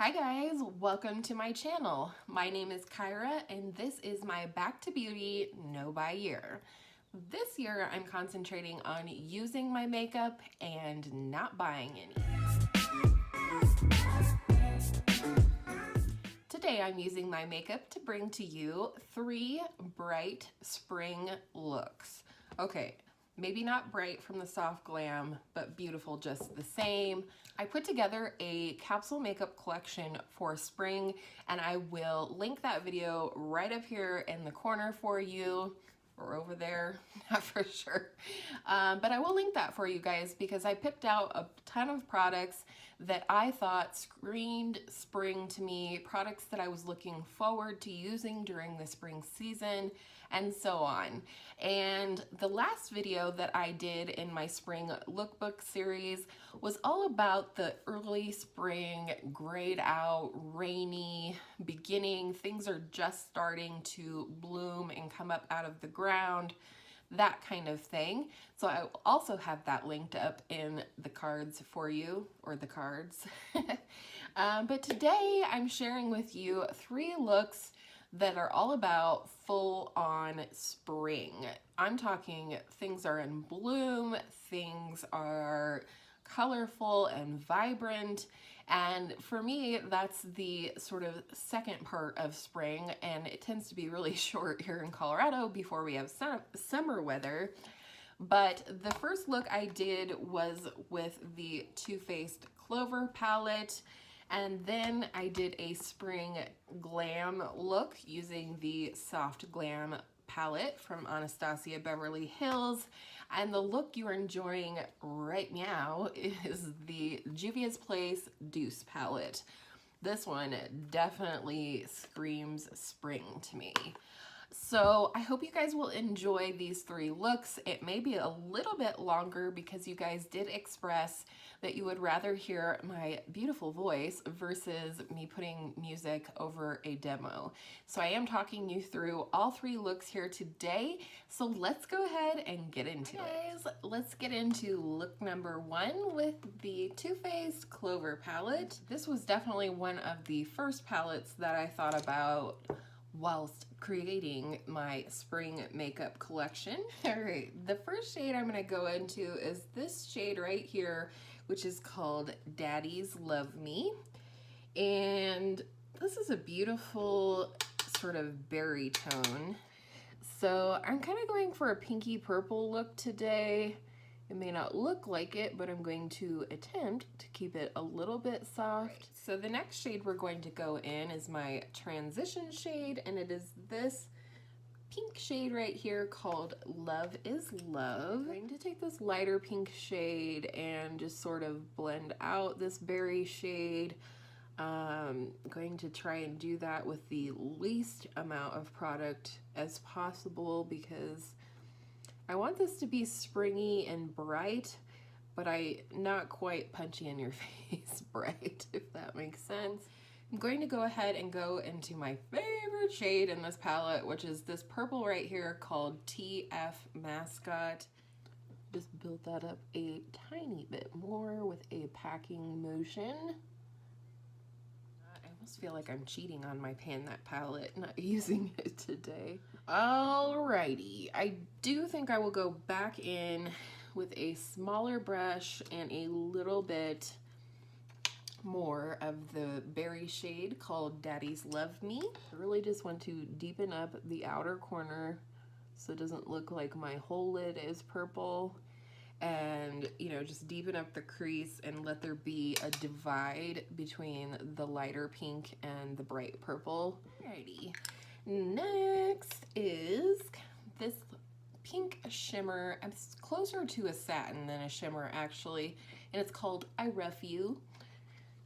Hi guys, welcome to my channel. My name is Kyra and this is my Back to Beauty No Buy year. This year I'm concentrating on using my makeup and not buying any. Today I'm using my makeup to bring to you 3 bright spring looks. Okay, maybe not bright from the soft glam, but beautiful just the same. I put together a capsule makeup collection for spring, and I will link that video right up here in the corner for you, or over there, not for sure. But I will link that for you guys because I picked out a ton of products that I thought screamed spring to me, products that I was looking forward to using during the spring season, and so on. And the last video that I did in my spring lookbook series was all about the early spring, grayed out, rainy beginning. Things are just starting to bloom and come up out of the ground, that kind of thing. So I also have that linked up in the cards for you, or the cards. But today I'm sharing with you 3 looks that are all about full-on spring. I'm talking things are in bloom, things are colorful and vibrant, and for me that's the sort of second part of spring, and it tends to be really short here in Colorado before we have summer weather. But the first look I did was with the Too Faced Clover palette, and then I did a spring glam look using the Soft Glam palette from Anastasia Beverly Hills. And the look you're enjoying right now is the Juvia's Place Deuce palette. This one definitely screams spring to me. So I hope you guys will enjoy these 3 looks. It may be a little bit longer because you guys did express that you would rather hear my beautiful voice versus me putting music over a demo. So I am talking you through all 3 looks here today. So let's go ahead and get into it. Guys, let's get into look number 1 with the Too Faced Clover palette. This was definitely one of the first palettes that I thought about whilst creating my spring makeup collection. All right, the first shade I'm gonna go into is this shade right here, which is called Daddy's Love Me. And this is a beautiful sort of berry tone. So I'm kind of going for a pinky purple look today. It may not look like it, but I'm going to attempt to keep it a little bit soft. So the next shade we're going to go in is my transition shade, and it is this pink shade right here called Love is Love. I'm going to take this lighter pink shade and just sort of blend out this berry shade. I'm going to try and do that with the least amount of product as possible because I want this to be springy and bright, but not quite punchy in your face bright, if that makes sense. I'm going to go ahead and go into my favorite shade in this palette, which is this purple right here called TF Mascot. Just build that up a tiny bit more with a packing motion. I almost feel like I'm cheating on my Pan That palette, not using it today. Alrighty, I do think I will go back in with a smaller brush and a little bit more of the berry shade called Daddy's Love Me. I really just want to deepen up the outer corner so it doesn't look like my whole lid is purple, and just deepen up the crease and let there be a divide between the lighter pink and the bright purple. Alrighty. Next is this pink shimmer. It's closer to a satin than a shimmer actually, and it's called I Rough You,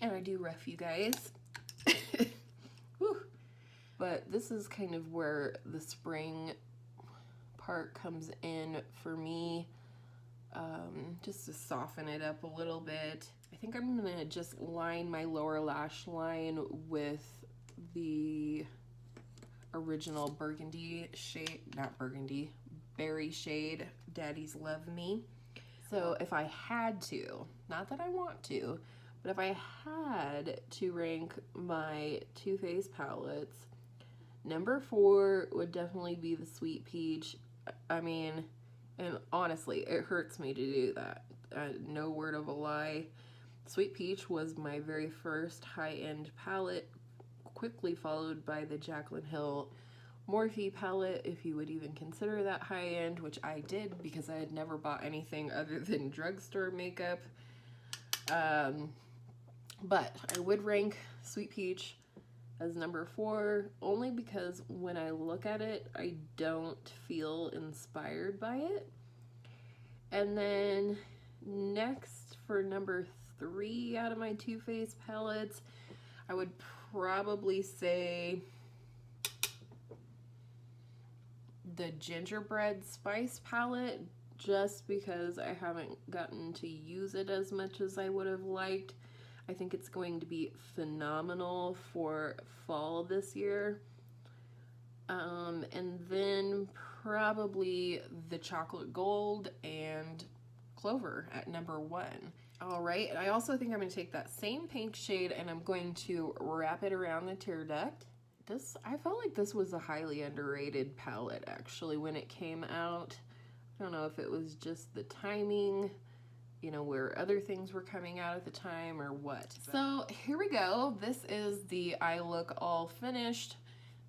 and I do rough you guys. Whew. But this is kind of where the spring part comes in for me, just to soften it up a little bit. I think I'm gonna just line my lower lash line with the original burgundy shade, not burgundy, berry shade, Daddy's Love Me. So if I had to, not that I want to, But if I had to rank my Too Faced palettes, number 4 would definitely be the Sweet Peach. I mean, and honestly, it hurts me to do that. No word of a lie. Sweet Peach was my very first high-end palette, quickly followed by the Jaclyn Hill Morphe palette, if you would even consider that high-end, which I did because I had never bought anything other than drugstore makeup. But I would rank Sweet Peach as number 4, only because when I look at it, I don't feel inspired by it. And then next, for number 3 out of my Too Faced palettes, I would probably say the Gingerbread Spice palette, just because I haven't gotten to use it as much as I would have liked. I think it's going to be phenomenal for fall this year. And then probably the Chocolate Gold and Clover at number 1. All right, I also think I'm going to take that same pink shade and I'm going to wrap it around the tear duct. I felt like this was a highly underrated palette actually when it came out. I don't know if it was just the timing, you know, where other things were coming out at the time or what. So here we go. This is the eye look all finished.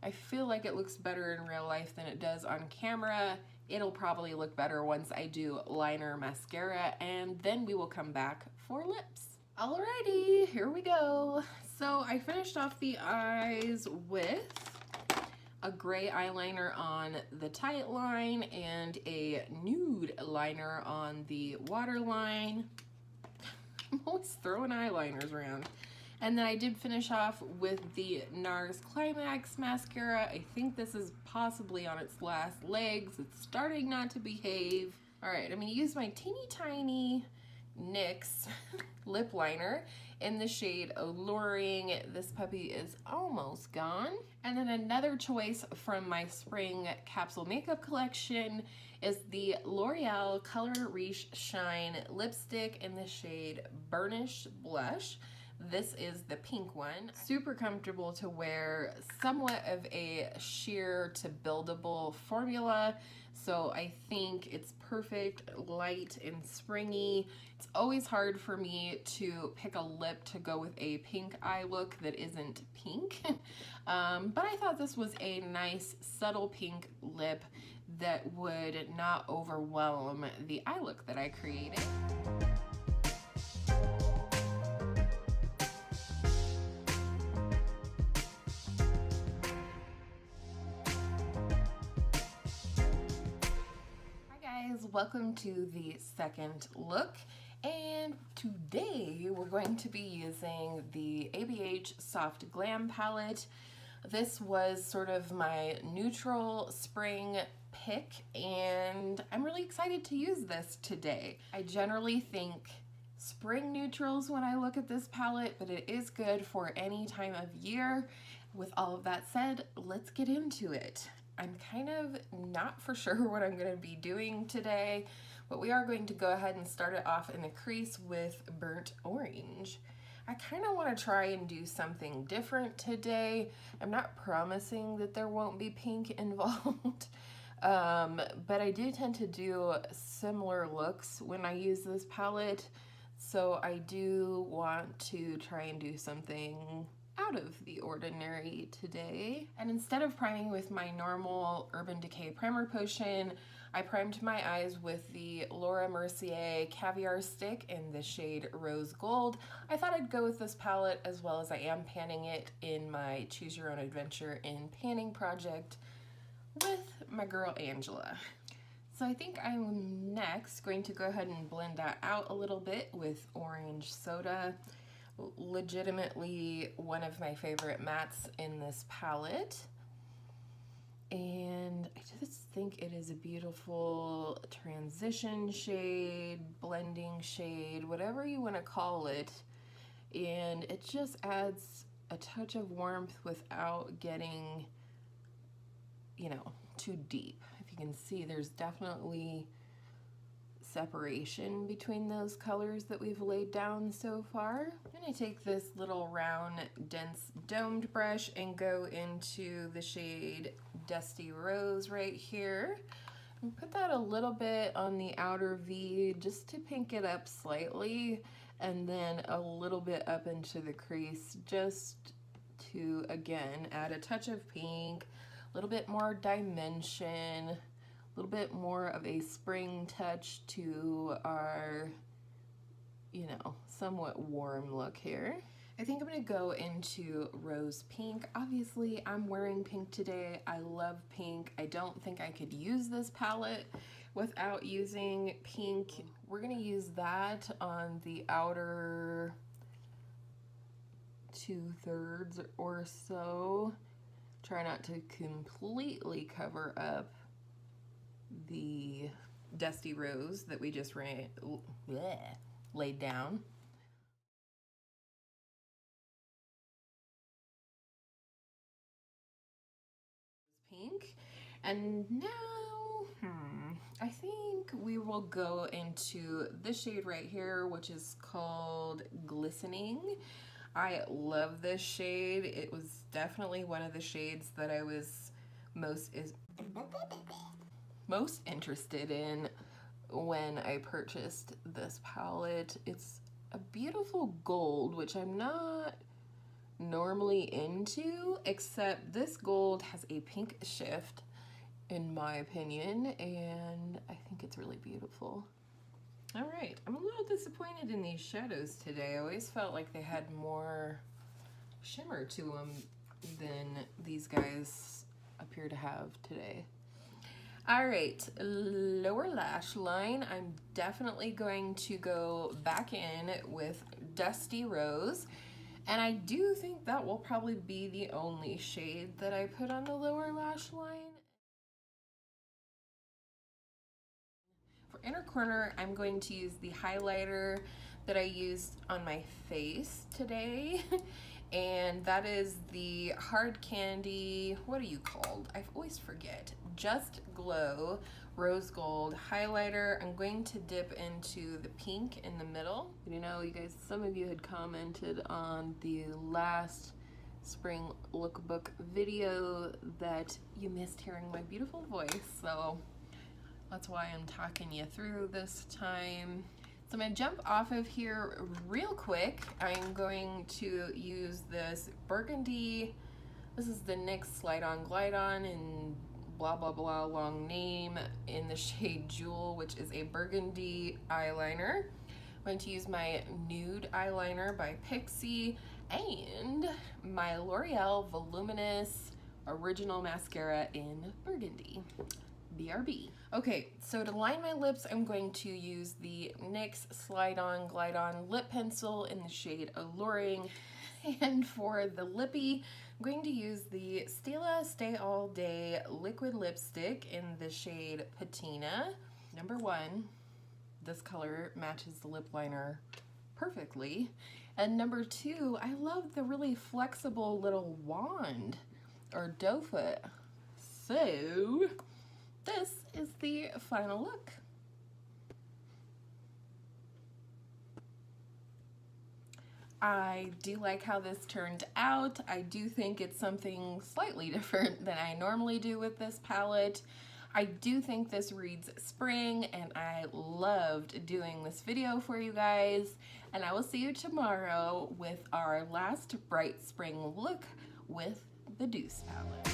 I feel like it looks better in real life than it does on camera. It'll probably look better once I do liner, mascara, and then we will come back for lips. Alrighty, here we go. So I finished off the eyes with a gray eyeliner on the tight line and a nude liner on the waterline. I'm always throwing eyeliners around. And then I did finish off with the NARS Climax mascara. I think this is possibly on its last legs. It's starting not to behave. All right, I'm gonna use my teeny tiny NYX lip liner in the shade Alluring. This puppy is almost gone. And then another choice from my spring capsule makeup collection is the L'Oreal Color Riche Shine lipstick in the shade Burnished Blush. This is the pink one. Super comfortable to wear, somewhat of a sheer to buildable formula. So I think it's perfect, light and springy. It's always hard for me to pick a lip to go with a pink eye look that isn't pink. But I thought this was a nice subtle pink lip that would not overwhelm the eye look that I created. Welcome to the second look, and today we're going to be using the ABH Soft Glam palette. This was sort of my neutral spring pick, and I'm really excited to use this today. I generally think spring neutrals when I look at this palette, but it is good for any time of year. With all of that said, let's get into it. I'm kind of not for sure what I'm going to be doing today, but we are going to go ahead and start it off in the crease with Burnt Orange. I kind of want to try and do something different today. I'm not promising that there won't be pink involved, but I do tend to do similar looks when I use this palette, so I do want to try and do something out of the ordinary today. And instead of priming with my normal Urban Decay primer potion, I primed my eyes with the Laura Mercier Caviar Stick in the shade Rose Gold. I thought I'd go with this palette as well as I am panning it in my Choose Your Own Adventure in Panning project with my girl Angela. So I think I'm next going to go ahead and blend that out a little bit with Orange Soda. Legitimately one of my favorite mattes in this palette, and I just think it is a beautiful transition shade, blending shade, whatever you want to call it, and it just adds a touch of warmth without getting, you know, too deep. If you can see, there's definitely separation between those colors that we've laid down so far. I'm gonna take this little round, dense, domed brush and go into the shade Dusty Rose right here. And put that a little bit on the outer V just to pink it up slightly, and then a little bit up into the crease just to, again, add a touch of pink, a little bit more dimension, a little bit more of a spring touch to our, you know, somewhat warm look here. I think I'm gonna go into rose pink. Obviously, I'm wearing pink today. I love pink. I don't think I could use this palette without using pink. We're gonna use that on the outer 2/3 or so. Try not to completely cover up the Dusty Rose that we just laid down. Pink. And now, I think we will go into this shade right here, which is called Glistening. I love this shade. It was definitely one of the shades that I was most interested in when I purchased this palette. It's a beautiful gold, which I'm not normally into, except this gold has a pink shift in my opinion, and I think it's really beautiful. All right, I'm a little disappointed in these shadows today. I always felt like they had more shimmer to them than these guys appear to have today. All right, lower lash line. I'm definitely going to go back in with Dusty Rose. And I do think that will probably be the only shade that I put on the lower lash line. For inner corner, I'm going to use the highlighter that I used on my face today. And that is the Hard Candy, what are you called? I always forget. Just Glow Rose Gold highlighter. I'm going to dip into the pink in the middle. You know, you guys, some of you had commented on the last spring lookbook video that you missed hearing my beautiful voice, so that's why I'm talking you through this time. So I'm gonna jump off of here real quick. I'm going to use this burgundy, this is the NYX Slide On Glide On in blah blah blah long name, in the shade Jewel, which is a burgundy eyeliner. I'm going to use my nude eyeliner by Pixie and my L'Oreal Voluminous Original Mascara in burgundy. BRB. Okay, so to line my lips, I'm going to use the NYX Slide On Glide On lip pencil in the shade Alluring. And for the lippy, I'm going to use the Stila Stay All Day liquid lipstick in the shade Patina. Number 1, this color matches the lip liner perfectly. And number 2, I love the really flexible little wand or doe foot. So this is the final look. I do like how this turned out. I do think it's something slightly different than I normally do with this palette. I do think this reads spring, and I loved doing this video for you guys. And I will see you tomorrow with our last bright spring look with the Deuce palette.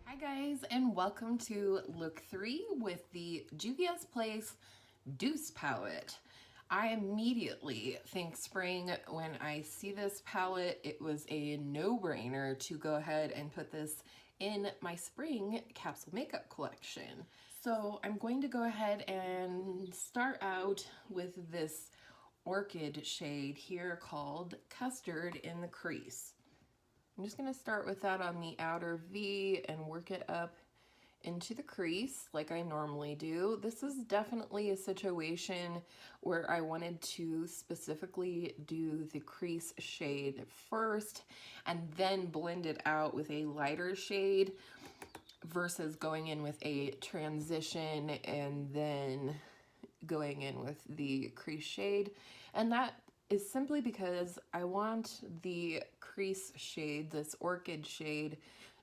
Hi guys, and welcome to look 3 with the Juvia's Place Deuce palette. I immediately think spring when I see this palette. It was a no-brainer to go ahead and put this in my spring capsule makeup collection. So I'm going to go ahead and start out with this orchid shade here called Custard in the Crease. I'm just going to start with that on the outer V and work it up into the crease like I normally do. This is definitely a situation where I wanted to specifically do the crease shade first and then blend it out with a lighter shade. versus going in with a transition and then going in with the crease shade. And that is simply because I want the crease shade, this orchid shade,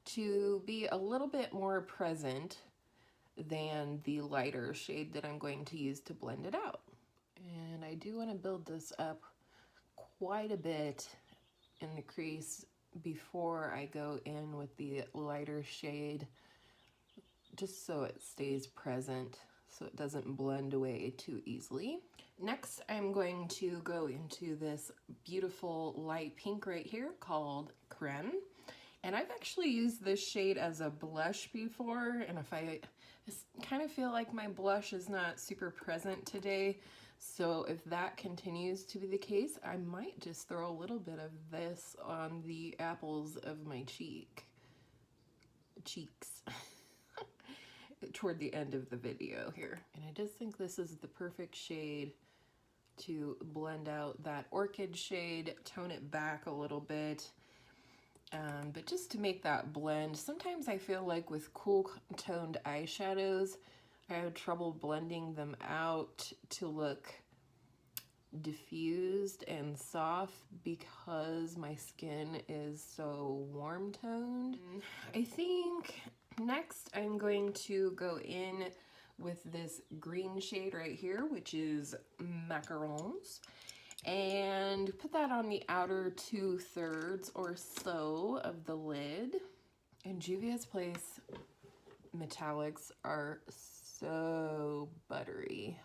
to be a little bit more present than the lighter shade that I'm going to use to blend it out. And I do want to build this up quite a bit in the crease before I go in with the lighter shade, just so it stays present, so it doesn't blend away too easily. Next, I'm going to go into this beautiful light pink right here called Creme. And I've actually used this shade as a blush before, and if I kind of feel like my blush is not super present today, so if that continues to be the case, I might just throw a little bit of this on the apples of my cheeks toward the end of the video here. And I just think this is the perfect shade to blend out that orchid shade, tone it back a little bit. But just to make that blend, sometimes I feel like with cool toned eyeshadows, I have trouble blending them out to look diffused and soft because my skin is so warm toned. I think next I'm going to go in with this green shade right here, which is Macarons, and put that on the outer 2/3 or so of the lid. And Juvia's Place metallics are so buttery.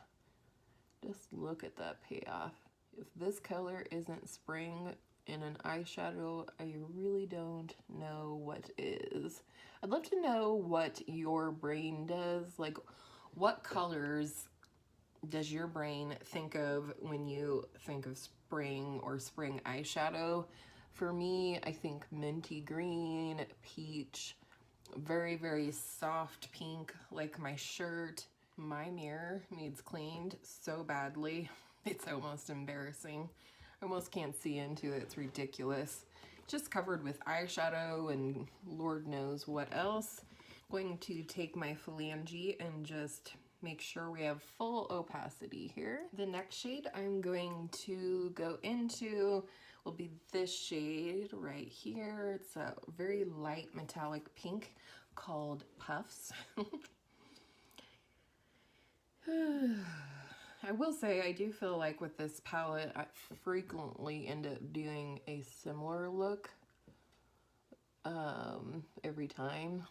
Just look at that payoff. If this color isn't spring in an eyeshadow, I really don't know what is. I'd love to know what your brain does. Like, what colors does your brain think of when you think of spring or spring eyeshadow? For me, I think minty green, peach, very, very soft pink, like my shirt. My mirror needs cleaned so badly. It's almost embarrassing. I almost can't see into it. It's ridiculous. Just covered with eyeshadow and Lord knows what else. Going to take my phalange and just make sure we have full opacity here. The next shade I'm going to go into will be this shade right here. It's a very light metallic pink called Puffs. I will say I do feel like with this palette I frequently end up doing a similar look every time,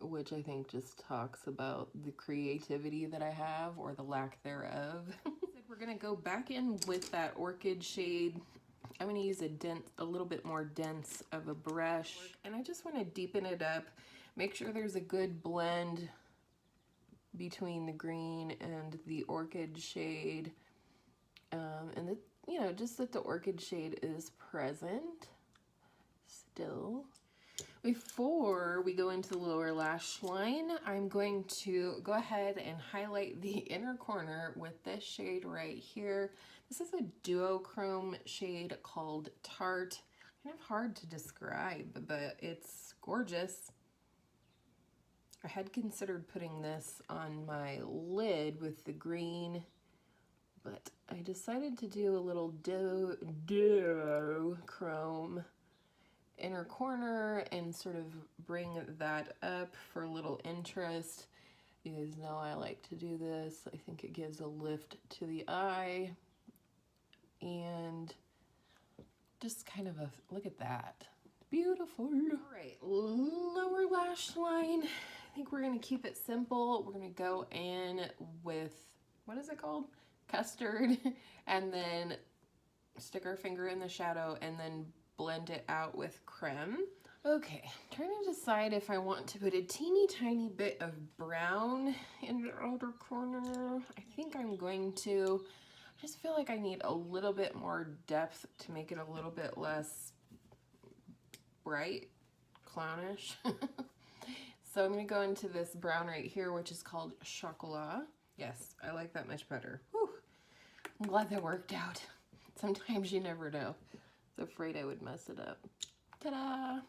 which I think just talks about the creativity that I have, or the lack thereof. We're gonna go back in with that orchid shade. I'm gonna use a little bit more dense of a brush, and I just want to deepen it up, make sure there's a good blend between the green and the orchid shade, and you know, just that the orchid shade is present still. Before we go into the lower lash line, I'm going to go ahead and highlight the inner corner with this shade right here. This is a duochrome shade called Tart. Kind of hard to describe, but it's gorgeous. I had considered putting this on my lid with the green, but I decided to do a little duochrome inner corner and sort of bring that up for a little interest. You guys know I like to do this. I think it gives a lift to the eye, and just kind of a, look at that. Beautiful. All right, lower lash line. I think we're gonna keep it simple. We're gonna go in with, what is it called? Custard, and then stick our finger in the shadow and then blend it out with creme. Okay, trying to decide if I want to put a teeny tiny bit of brown in the outer corner. I think I'm going to. I just feel like I need a little bit more depth to make it a little bit less bright, clownish. So I'm gonna go into this brown right here, which is called Chocolat. Yes, I like that much better. Whew. I'm glad that worked out. Sometimes you never know. I was afraid I would mess it up. Ta-da!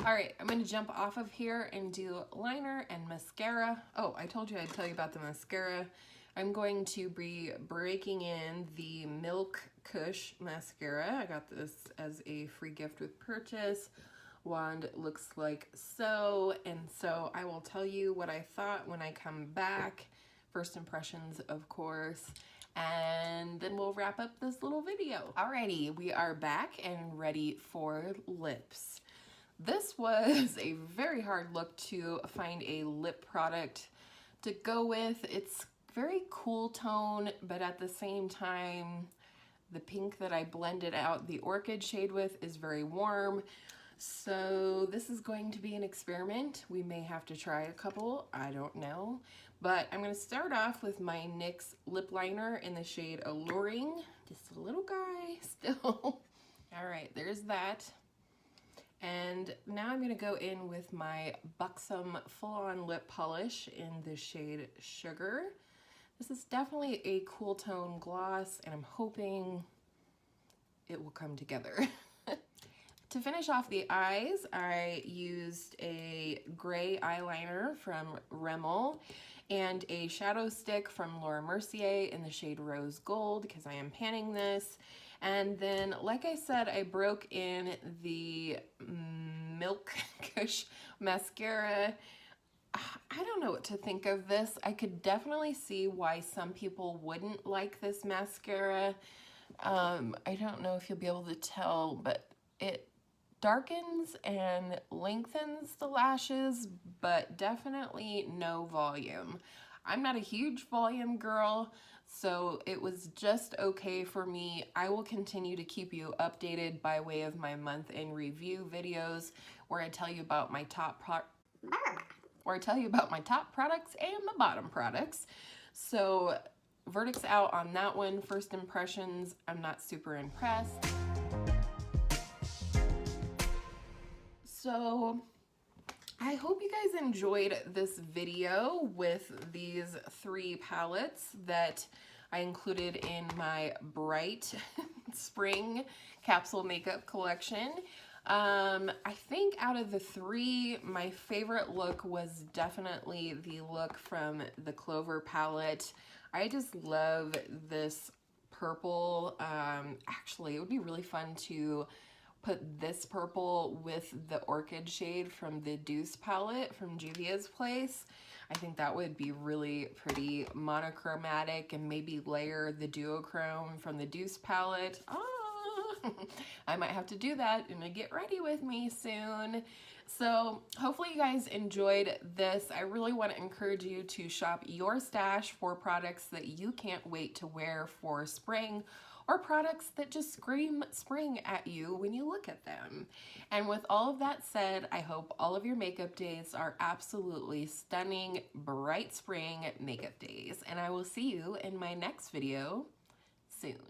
All right, I'm gonna jump off of here and do liner and mascara. Oh, I told you I'd tell you about the mascara. I'm going to be breaking in the Milk Kush mascara. I got this as a free gift with purchase. Wand looks like so, and so I will tell you what I thought when I come back. First impressions, of course, and then we'll wrap up this little video. Alrighty, we are back and ready for lips. This was a very hard look to find a lip product to go with. It's very cool tone, but at the same time, the pink that I blended out the orchid shade with is very warm. So this is going to be an experiment. We may have to try a couple, I don't know. But I'm gonna start off with my NYX lip liner in the shade Alluring. Just a little guy still. All right, there's that. And now I'm gonna go in with my Buxom full-on lip polish in the shade Sugar. This is definitely a cool tone gloss, and I'm hoping it will come together. To finish off the eyes, I used a gray eyeliner from Rimmel and a shadow stick from Laura Mercier in the shade Rose Gold because I am panning this. And then, like I said, I broke in the Milk Kush mascara. I don't know what to think of this. I could definitely see why some people wouldn't like this mascara. I don't know if you'll be able to tell, but it darkens and lengthens the lashes, but definitely no volume. I'm not a huge volume girl, so it was just okay for me. I will continue to keep you updated by way of my month in review videos where I tell you about my top products and my bottom products. So verdicts out on that one. First impressions, I'm not super impressed. So I hope you guys enjoyed this video with these 3 palettes that I included in my Bright Spring Capsule Makeup Collection. I think out of the 3, my favorite look was definitely the look from the Clover palette. I just love this purple. Actually, it would be really fun to put this purple with the orchid shade from the Deuce palette from Juvia's Place. I think that would be really pretty monochromatic, and maybe layer the duochrome from the Deuce palette. I might have to do that and get ready with me soon. So hopefully you guys enjoyed this. I really want to encourage you to shop your stash for products that you can't wait to wear for spring, or products that just scream spring at you when you look at them. And with all of that said, I hope all of your makeup days are absolutely stunning, bright spring makeup days. And I will see you in my next video soon.